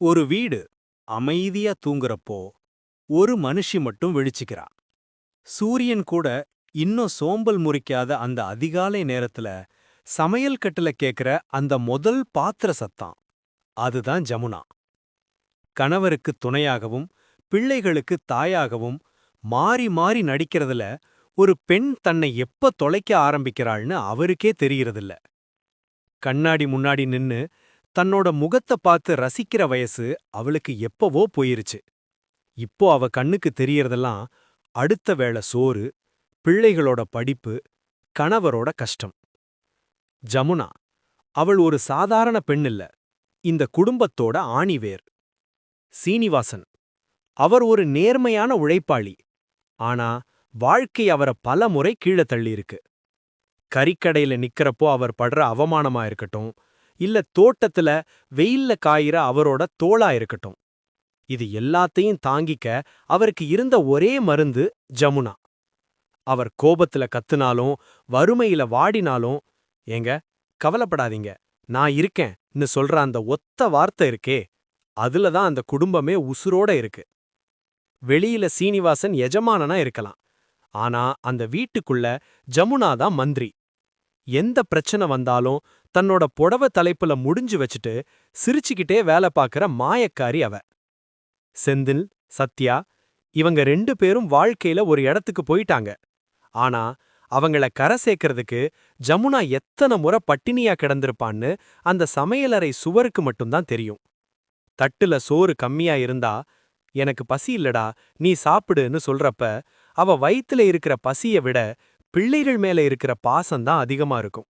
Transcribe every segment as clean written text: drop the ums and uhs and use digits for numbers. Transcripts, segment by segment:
ஒரு வீடு அமைதியா தூங்குறப்போ ஒரு மனுஷி மட்டும் விழிச்சுக்கிறா. சூரியன் கூட இன்னும் சோம்பல் முறிக்காத அந்த அதிகாலை நேரத்துல சமையல் கட்டுல கேக்குற அந்த முதல் பாத்திர சத்தம், அதுதான் ஜமுனா. கணவருக்கு துணையாகவும் பிள்ளைகளுக்கு தாயாகவும் மாறி மாறி நடிக்கிறதுல ஒரு பெண் தன்னை எப்ப தொலைக்க ஆரம்பிக்கிறாள்னு அவருக்கே தெரியறதில்ல. கண்ணாடி முன்னாடி நின்னு தன்னோட முகத்த பார்த்து ரசிக்கிற வயசு அவளுக்கு எப்பவோ போயிருச்சு. இப்போ அவ கண்ணுக்கு தெரியறதெல்லாம் அடுத்த வேளை சோறு, பிள்ளைகளோட படிப்பு, கணவரோட கஷ்டம். ஜமுனா, அவள் ஒரு சாதாரண பெண் இல்ல, இந்த குடும்பத்தோட ஆணிவேர். சீனிவாசன், அவர் ஒரு நேர்மையான உழைப்பாளி. ஆனா வாழ்க்கை அவரை பல முறை கீழே தள்ளியிருக்கு. கறிக்கடையில நிக்கிறப்போ அவர் படுற அவமானமா இருக்கட்டும், இல்ல தோட்டத்துல வெயில்ல காயிற அவரோட தோளா இருக்கட்டும், இது எல்லாத்தையும் தாங்கிக்க அவருக்கு இருந்த ஒரே மருந்து ஜமுனா. அவர் கோபத்துல கத்துனாலும் வறுமையில வாடினாலும், ஏங்க கவலைப்படாதீங்க, நான் இருக்கேன்னு சொல்ற அந்த ஒத்த வார்த்தை இருக்கே, அதுலதான் அந்த குடும்பமே உசுரோட இருக்கு. வெளியில சீனிவாசன் எஜமானனா இருக்கலாம், ஆனா அந்த வீட்டுக்குள்ள ஜமுனா தான் மந்திரி. எந்த பிரச்சனை வந்தாலும் தன்னோட புடவ தலைப்புல முடிஞ்சு வச்சுட்டு சிரிச்சுக்கிட்டே வேலை பார்க்கற மாயக்காரி அவ. செந்தில், சத்யா, இவங்க 2 பேரும் வாழ்க்கையில ஒரு இடத்துக்கு போயிட்டாங்க. ஆனா அவங்கள கரை சேர்க்கறதுக்கு ஜமுனா எத்தனை முறை பட்டினியா கிடந்திருப்பான்னு அந்த சமையலறை சுவருக்கு மட்டும்தான் தெரியும். தட்டுல சோறு கம்மியா இருந்தா, எனக்கு பசி இல்லடா, நீ சாப்பிடுன்னு சொல்றப்ப அவ வயித்துல இருக்கிற பசிய விட பிள்ளைகள் மேல இருக்கிற பாசம்தான் அதிகமா இருக்கும்.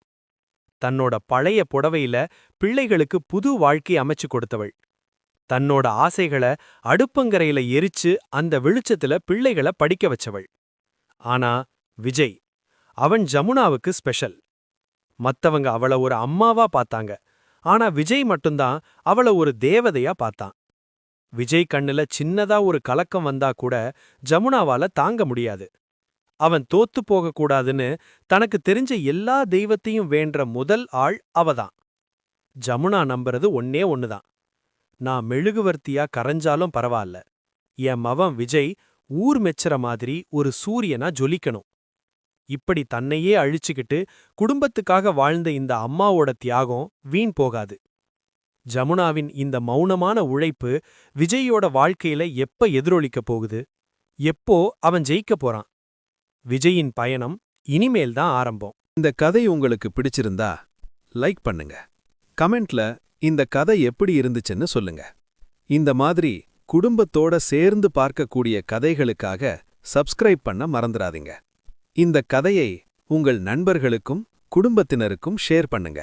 தன்னோட பழைய புடவையில பிள்ளைகளுக்கு புது வாழ்க்கை அமைச்சு கொடுத்தவள். தன்னோட ஆசைகளை அடுப்பங்கரையில எரிச்சு அந்த வெளிச்சத்துல பிள்ளைகளை படிக்க வச்சவள். ஆனா விஜய், அவன் ஜமுனாவுக்கு ஸ்பெஷல். மத்தவங்க அவள ஒரு அம்மாவா பார்த்தாங்க, ஆனா விஜய் மட்டும்தான் அவள ஒரு தேவதையா பார்த்தான். விஜய் கண்ணுல சின்னதா ஒரு கலக்கம் வந்தா கூட ஜமுனாவால தாங்க முடியாது. அவன் தோத்து போக கூடாதுன்னு தனக்கு தெரிஞ்ச எல்லா தெய்வத்தையும் வேண்ட முதல் ஆள் அவதான். ஜமுனா நம்புறது ஒன்னே ஒண்ணுதான், நான் மெழுகுவர்த்தியா கரைஞ்சாலும் பரவாயில்ல, என் மவன் விஜய் ஊர் மெச்சற மாதிரி ஒரு சூரியனா ஜொலிக்கணும். இப்படி தன்னையே அழிச்சுக்கிட்டு குடும்பத்துக்காக வாழ்ந்த இந்த அம்மாவோட தியாகம் வீண் போகாது. ஜமுனாவின் இந்த மௌனமான உழைப்பு விஜயோட வாழ்க்கையில எப்ப எதிரொலிக்க போகுது? எப்போ அவன் ஜெயிக்க போறான்? விஜயின் பயணம் இனிமேல் தான் ஆரம்பம். இந்த கதை உங்களுக்கு பிடிச்சிருந்தா லைக் பண்ணுங்க, கமெண்ட்ல இந்த கதை எப்படி இருந்துச்சுன்னு சொல்லுங்க. இந்த மாதிரி குடும்பத்தோட சேர்ந்து பார்க்கக்கூடிய கதைகளுக்காக சப்ஸ்கிரைப் பண்ண மறந்துடாதீங்க. இந்த கதையை உங்கள் நண்பர்களுக்கும் குடும்பத்தினருக்கும் ஷேர் பண்ணுங்க.